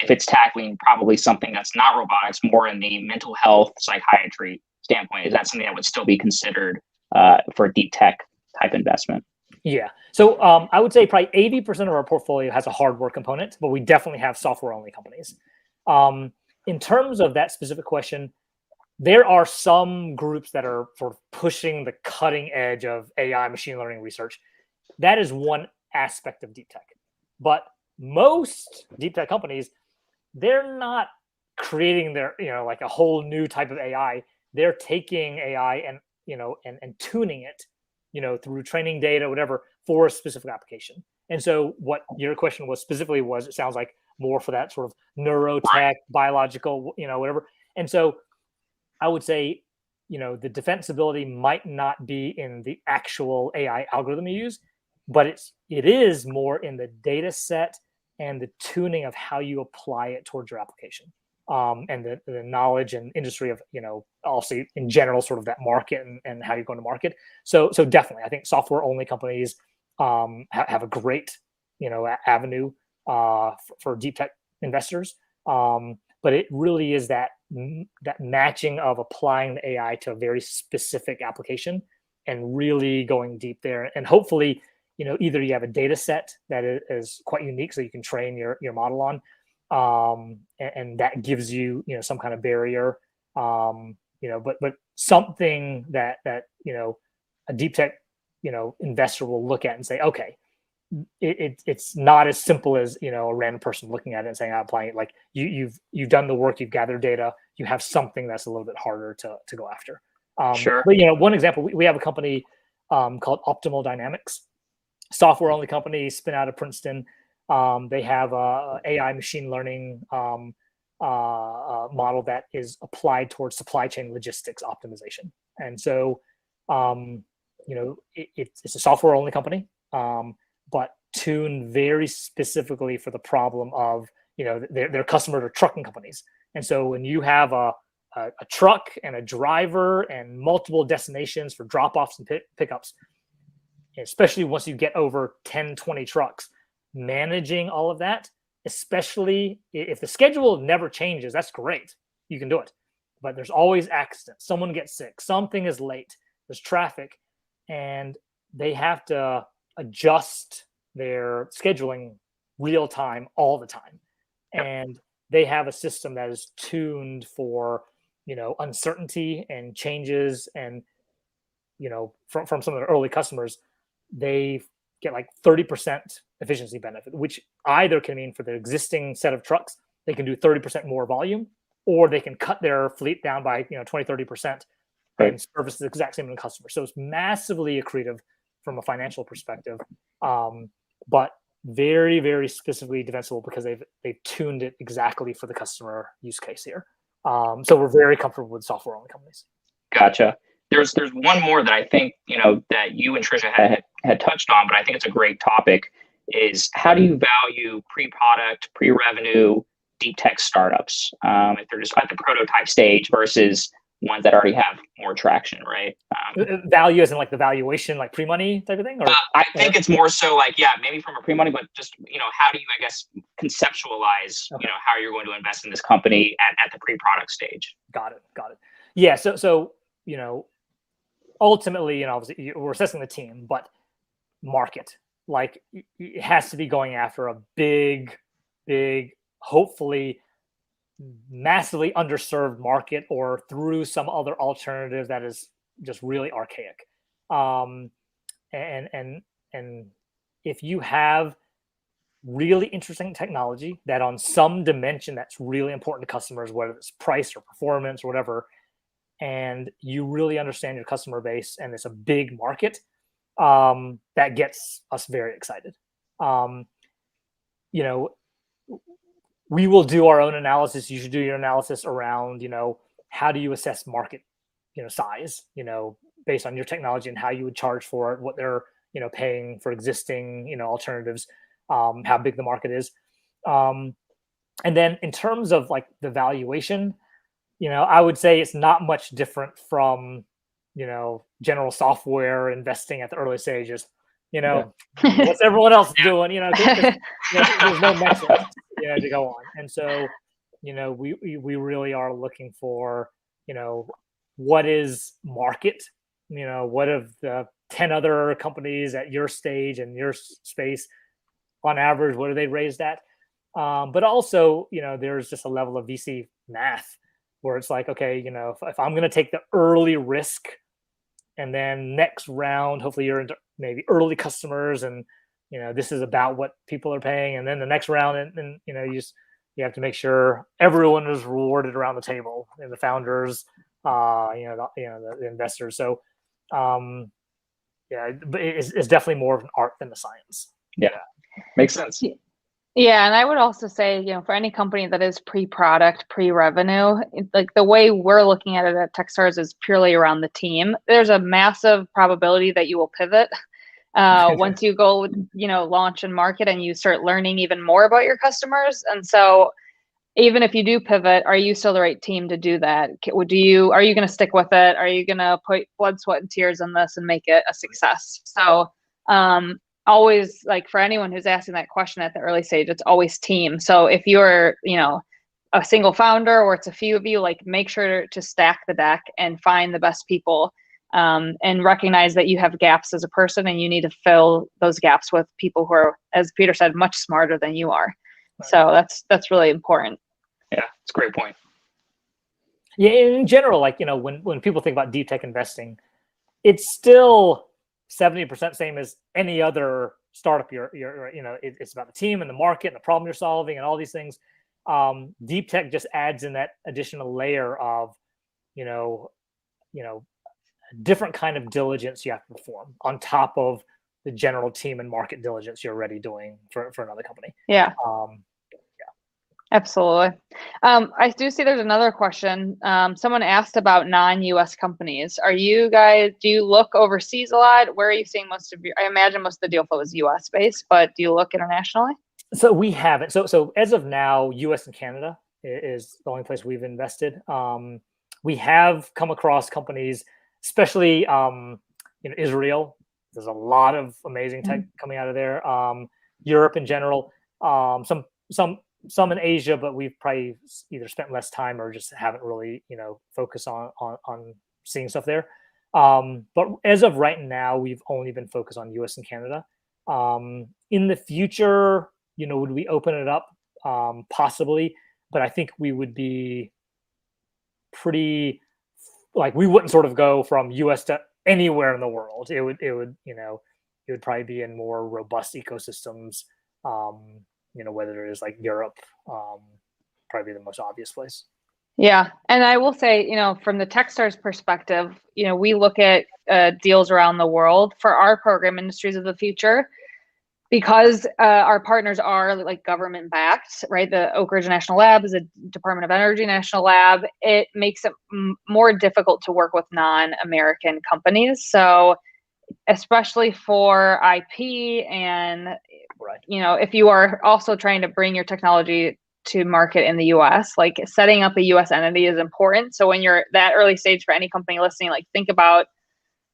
if it's tackling probably something that's not robotics, more in the mental health, psychiatry standpoint? Is that something that would still be considered for a deep tech type investment? Yeah. So I would say probably 80% of our portfolio has a hardware component, but we definitely have software-only companies. In terms of that specific question, there are some groups that are sort of pushing the cutting edge of AI machine learning research. That is one aspect of deep tech. But most deep tech companies, they're not creating their, like a whole new type of AI. They're taking AI and, and tuning it, through training data, whatever, for a specific application. And so what your question was specifically was, it sounds like more for that sort of neurotech, biological, whatever. And so I would say, the defensibility might not be in the actual AI algorithm you use, but it is more in the data set and the tuning of how you apply it towards your application. And the knowledge and industry of, also in general, sort of that market and how you're going to market. So definitely, I think software only companies have a great, avenue for deep tech investors. But it really is that matching of applying the AI to a very specific application and really going deep there. And hopefully, either you have a data set that is quite unique, so you can train your model on, and that gives you, some kind of barrier, but something that a deep tech, investor will look at and say, okay, it's not as simple as, a random person looking at it and saying, I'm applying it. Like you've done the work, you've gathered data, you have something that's a little bit harder to go after. Sure. But, one example, we have a company called Optimal Dynamics, software only company, spin out of Princeton. They have a AI machine learning model that is applied towards supply chain logistics optimization. And so, it's a software only company, but tuned very specifically for the problem of, their customers are trucking companies. And so when you have a truck and a driver and multiple destinations for drop-offs and pickups, especially once you get over 10, 20 trucks, managing all of that, especially if the schedule never changes, that's great. You can do it. But there's always accidents. Someone gets sick. Something is late. There's traffic. And they have to adjust their scheduling real time all the time. And they have a system that is tuned for, uncertainty and changes. And, from some of the early customers, they get like 30% efficiency benefit, which either can mean for the existing set of trucks, they can do 30% more volume, or they can cut their fleet down by 20, 30% and service the exact same customer. So it's massively accretive from a financial perspective, but very, very specifically defensible because they've tuned it exactly for the customer use case here. So we're very comfortable with software only companies. Gotcha. There's one more that I think, that you and Tricia had touched on, but I think it's a great topic, is how do you value pre-product, pre-revenue, deep tech startups, if they're just at the prototype stage versus ones that already have more traction, right? Value as in like the valuation, like pre-money type of thing? Or I think it's more so like, maybe from a pre-money, but just, how do you, I guess, conceptualize, how you're going to invest in this company at the pre-product stage? Got it. Yeah. So ultimately, obviously we're assessing the team, but market, like it has to be going after a big, hopefully massively underserved market, or through some other alternative that is just really archaic. And if you have really interesting technology that on some dimension that's really important to customers, whether it's price or performance or whatever, and you really understand your customer base and it's a big market, that gets us very excited. You know, we will do our own analysis. You should do your analysis around, how do you assess market, size, based on your technology and how you would charge for it, what they're, paying for existing, alternatives, how big the market is. And then in terms of like the valuation, I would say it's not much different from, general software investing at the early stages. What's everyone else doing? There's no metrics, to go on. And so, we really are looking for, what is market? What of the 10 other companies at your stage and your space, on average, what are they raised at? But also, there's just a level of VC math where it's like, okay, if I'm going to take the early risk, and then next round, hopefully you're into maybe early customers, and this is about what people are paying, and then the next round, and you have to make sure everyone is rewarded around the table, and the founders, the investors. So, but it's definitely more of an art than a science. Yeah, makes sense. Yeah, and I would also say, for any company that is pre-product, pre-revenue, like the way we're looking at it at Techstars is purely around the team. There's a massive probability that you will pivot once you go, launch and market, and you start learning even more about your customers. And so, even if you do pivot, are you still the right team to do that? Are you going to stick with it? Are you going to put blood, sweat, and tears in this and make it a success? So, always, like, for anyone who's asking that question at the early stage, it's always team. So if you're, a single founder, or it's a few of you, like, make sure to stack the deck and find the best people, and recognize that you have gaps as a person, and you need to fill those gaps with people who are, as Peter said, much smarter than you are. Right. So that's really important. Yeah, it's a great point. Yeah, in general, like, when people think about deep tech investing, it's still 70% same as any other startup. It's about the team and the market and the problem you're solving and all these things. Deep tech just adds in that additional layer of, different kind of diligence you have to perform on top of the general team and market diligence you're already doing for another company. Yeah. Absolutely. I do see there's another question. Someone asked about non-US companies. Do you look overseas a lot? Where are you seeing I imagine most of the deal flow is US based, but do you look internationally? So we haven't. So as of now, US and Canada is the only place we've invested. We have come across companies, especially Israel. There's a lot of amazing tech coming out of there. Europe in general, some in Asia, but we've probably either spent less time or just haven't really, focused on seeing stuff there. But as of right now, we've only been focused on US and Canada. In the future, would we open it up? Possibly, but I think we would be pretty, like, we wouldn't sort of go from US to anywhere in the world. It would probably be in more robust ecosystems. Whether it is like Europe, probably the most obvious place. Yeah. And I will say, from the Techstars perspective, we look at deals around the world for our program, Industries of the Future, because our partners are like government backed, right? The Oak Ridge National Lab is a Department of Energy national lab. It makes it more difficult to work with non-American companies. So especially for IP and, right, if you are also trying to bring your technology to market in the US, like, setting up a US entity is important. So when you're that early stage, for any company listening, like, think about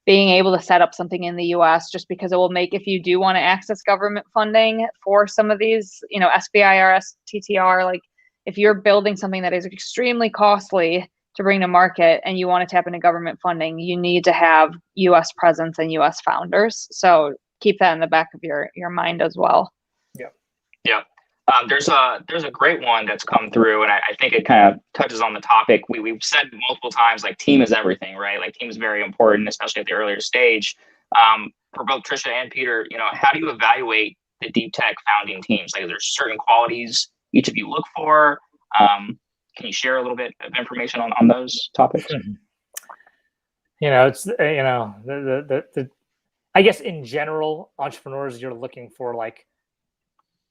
being able to set up something in the US, just because it will make, if you do want to access government funding for some of these, SBIR, STTR, like, if you're building something that is extremely costly to bring to market and you want to tap into government funding, you need to have US presence and US founders. So keep that in the back of your mind as well. Yeah. There's a great one that's come through, and I think it kind of touches on the topic. We've said multiple times, like, team is everything, right? Like, team is very important, especially at the earlier stage. For both Tricia and Peter, how do you evaluate the deep tech founding teams? Like, is there certain qualities each of you look for? Can you share a little bit of information on those topics? It's I guess in general, entrepreneurs, you're looking for like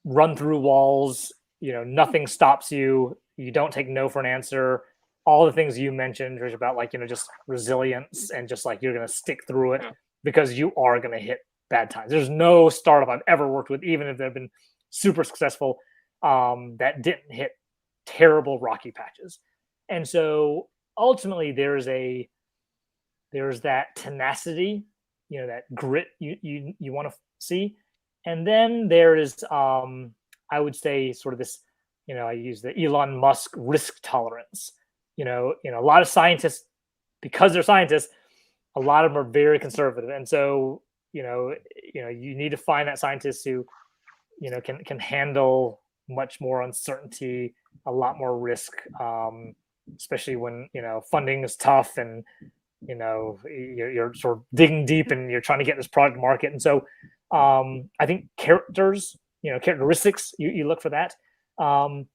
run through walls, nothing stops you. You don't take no for an answer. All the things you mentioned, Trish, about like, just resilience and just like you're going to stick through it because you are going to hit bad times. There's no startup I've ever worked with, even if they've been super successful, that didn't hit terrible rocky patches. And so ultimately there's that tenacity, that grit you want to see. And then there is, I would say, sort of this, I use the Elon Musk risk tolerance. A lot of scientists, because they're scientists, a lot of them are very conservative, and so you need to find that scientist who can handle much more uncertainty, a lot more risk, especially when funding is tough and you're sort of digging deep and you're trying to get this product to market. And so I think characteristics, you look for that. And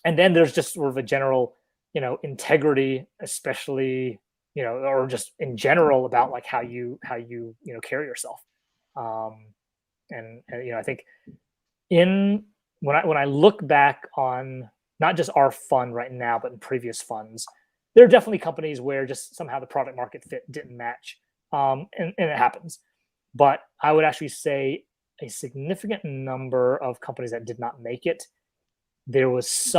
then there's just sort of a general, integrity, especially, or just in general about like how you carry yourself. And I think when I look back on not just our fund right now, but in previous funds, there are definitely companies where just somehow the product market fit didn't match. And it happens. But I would actually say a significant number of companies that did not make it, there was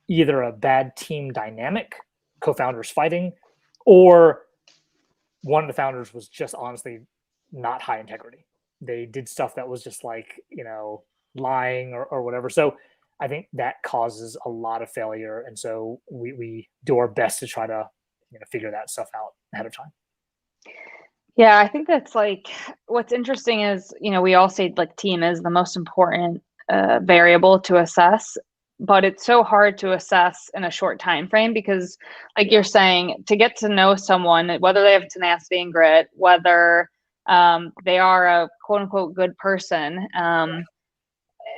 either a bad team dynamic, co-founders fighting, or one of the founders was just honestly not high integrity. They did stuff that was just like, lying or whatever. So I think that causes a lot of failure. And so we do our best to try to figure that stuff out ahead of time. Yeah, I think that's like what's interesting is, we all say like team is the most important variable to assess, but it's so hard to assess in a short time frame because like you're saying, to get to know someone, whether they have tenacity and grit, whether they are a quote unquote good person,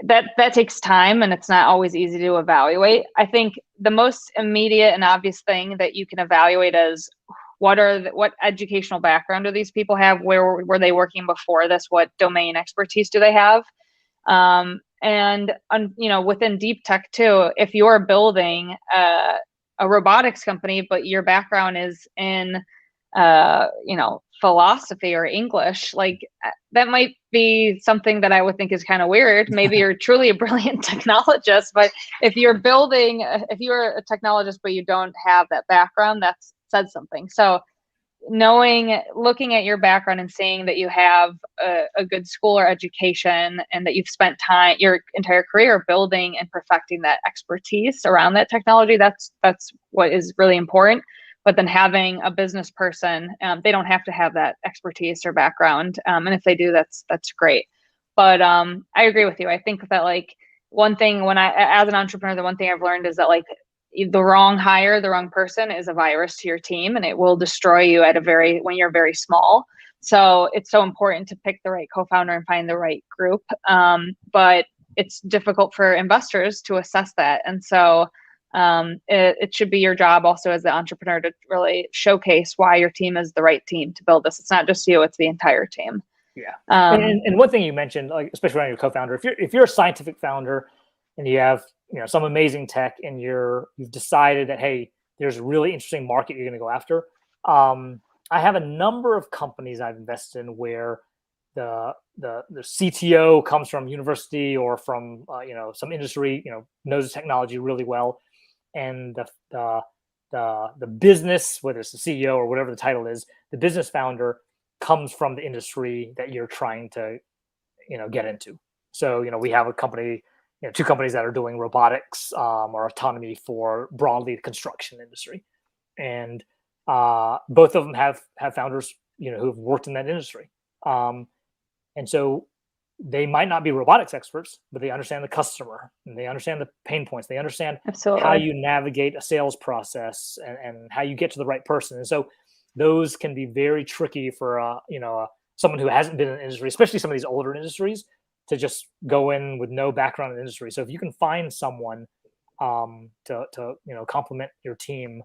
that takes time and it's not always easy to evaluate. I think the most immediate and obvious thing that you can evaluate is what educational background do these people have? Where were they working before this? What domain expertise do they have? And within deep tech too, if you're building a robotics company, but your background is in philosophy or English, like that might be something that I would think is kind of weird. Maybe you're truly a brilliant technologist, but if you're a technologist, but you don't have that background, that says something. So looking at your background and seeing that you have a good school or education and that you've spent your entire career building and perfecting that expertise around that technology, that's what is really important. But then having a business person, they don't have to have that expertise or background. And if they do, that's great. But I agree with you. I think that like one thing as an entrepreneur, the one thing I've learned is that like the wrong hire, the wrong person is a virus to your team and it will destroy you when you're very small. So it's so important to pick the right co-founder and find the right group. But it's difficult for investors to assess that. And so it should be your job also as the entrepreneur to really showcase why your team is the right team to build this. It's not just you, it's the entire team. Yeah. And one thing you mentioned, like especially around your co-founder, if you're a scientific founder and you have some amazing tech and you've decided that, hey, there's a really interesting market you're going to go after. I have a number of companies I've invested in where the CTO comes from university or from some industry, knows the technology really well. And the business, whether it's the CEO or whatever the title is, the business founder comes from the industry that you're trying to, get into. So, we have a company, two companies that are doing robotics or autonomy for broadly the construction industry. And both of them have founders, who've worked in that industry. And so they might not be robotics experts, but they understand the customer and they understand the pain points. They understand Absolutely. how you navigate a sales process and how you get to the right person. And so those can be very tricky for someone who hasn't been in the industry, especially some of these older industries, to just go in with no background in the industry. So if you can find someone to complement your team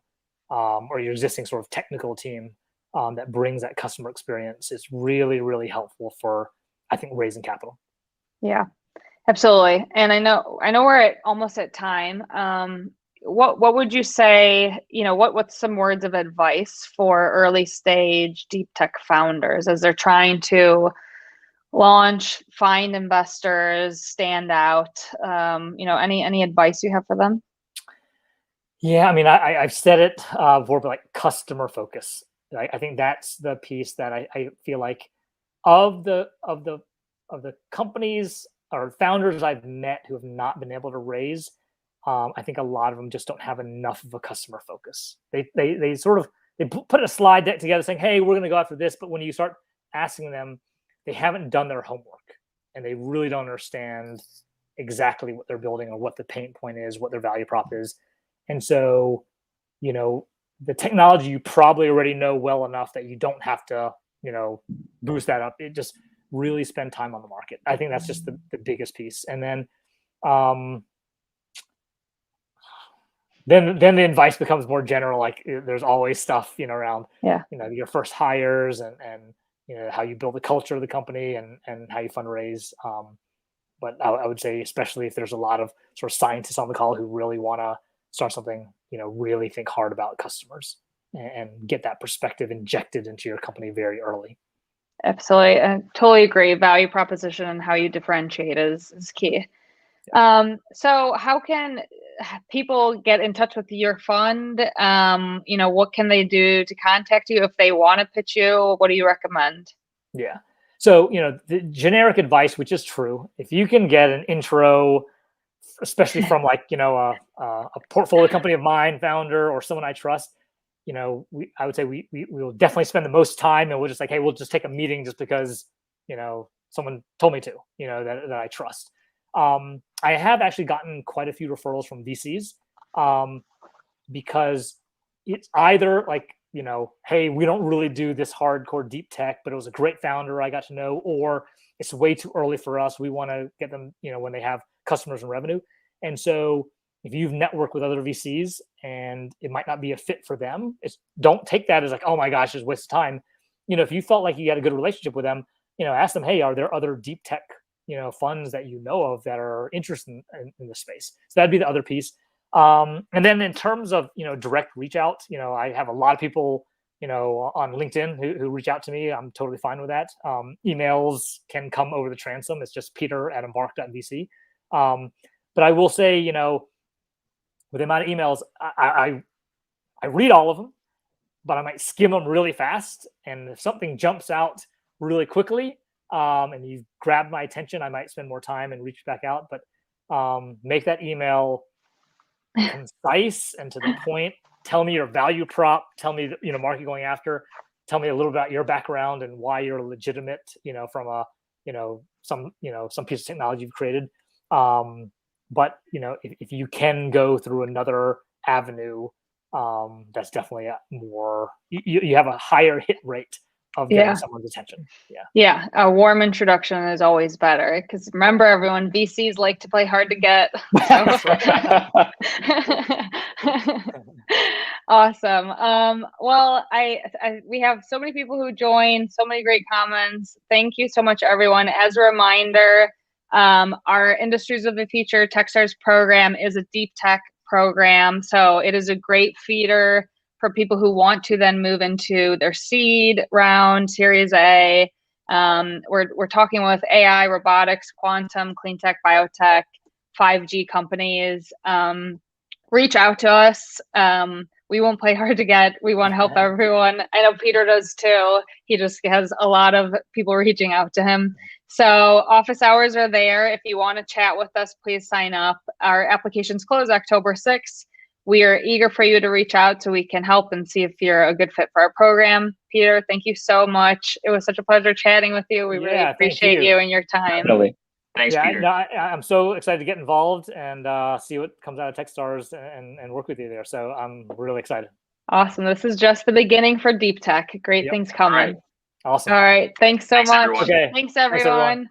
or your existing sort of technical team, that brings that customer experience is really, really helpful for, I think, raising capital. Yeah, absolutely. And I know we're almost at time. What would you say, what's some words of advice for early stage deep tech founders as they're trying to launch, find investors, stand out? Any advice you have for them? Yeah, I mean, I've said it before, but like customer focus. I think that's the piece that I feel like of the companies or founders I've met who have not been able to raise, I think a lot of them just don't have enough of a customer focus. They put a slide deck together saying, "Hey, we're going to go after this," but when you start asking them, they haven't done their homework and they really don't understand exactly what they're building or what the pain point is, what their value prop is. And so, the technology you probably already know well enough that you don't have to, boost that up. It just really spend time on the market. I think that's just the biggest piece. And then the advice becomes more general. Like there's always stuff, around, your first hires and how you build the culture of the company and how you fundraise. But I would say, especially if there's a lot of sort of scientists on the call who really want to start something, really think hard about customers and get that perspective injected into your company very early. Absolutely. I totally agree. Value proposition and how you differentiate is key. So how can people get in touch with your fund? What can they do to contact you if they want to pitch you? What do you recommend? Yeah. So, the generic advice, which is true, if you can get an intro, especially from like, a portfolio company of mine founder or someone I trust, I would say we will definitely spend the most time, and we'll just like, hey, we'll just take a meeting just because, someone told me to, that I trust. I have actually gotten quite a few referrals from VCs because it's either like, hey, we don't really do this hardcore deep tech, but it was a great founder I got to know, or it's way too early for us. We want to get them, when they have customers and revenue. And so if you've networked with other VCs and it might not be a fit for them, don't take that as like, oh my gosh, it's a waste of time. If you felt like you had a good relationship with them, ask them, hey, are there other deep tech, funds that you know of that are interested in this space? So that'd be the other piece. And then in terms of, direct reach out, I have a lot of people, on LinkedIn who reach out to me. I'm totally fine with that. Emails can come over the transom. It's just peter@embark.vc. But I will say, with the amount of emails, I read all of them, but I might skim them really fast. And if something jumps out really quickly, and you've grabbed my attention, I might spend more time and reach back out. But make that email concise and to the point. Tell me your value prop. Tell me, market going after. Tell me a little about your background and why you're legitimate, from a, some piece of technology you've created. But if you can go through another avenue, that's definitely more. You have a higher hit rate of getting someone's attention. Yeah. A warm introduction is always better because remember, everyone, VCs like to play hard to get. Awesome. Well, we have so many people who joined, so many great comments. Thank you so much, everyone. As a reminder, our Industries of the Future Techstars program is a deep tech program. So it is a great feeder for people who want to then move into their seed round, Series A. We're talking with AI, robotics, quantum, clean tech, biotech, 5G companies. Reach out to us. We won't play hard to get. We want to help everyone. I know Peter does too. He just has a lot of people reaching out to him. So office hours are there. If you want to chat with us, please sign up. Our applications close October 6th. We are eager for you to reach out so we can help and see if you're a good fit for our program. Peter, thank you so much. It was such a pleasure chatting with you. We really appreciate you and your time. Definitely. Thanks, Peter. I'm so excited to get involved and see what comes out of Techstars and work with you there. So I'm really excited. Awesome. This is just the beginning for deep tech. Great things coming. Right. Awesome. All right. Thanks so much. Everyone. Okay. Thanks, everyone.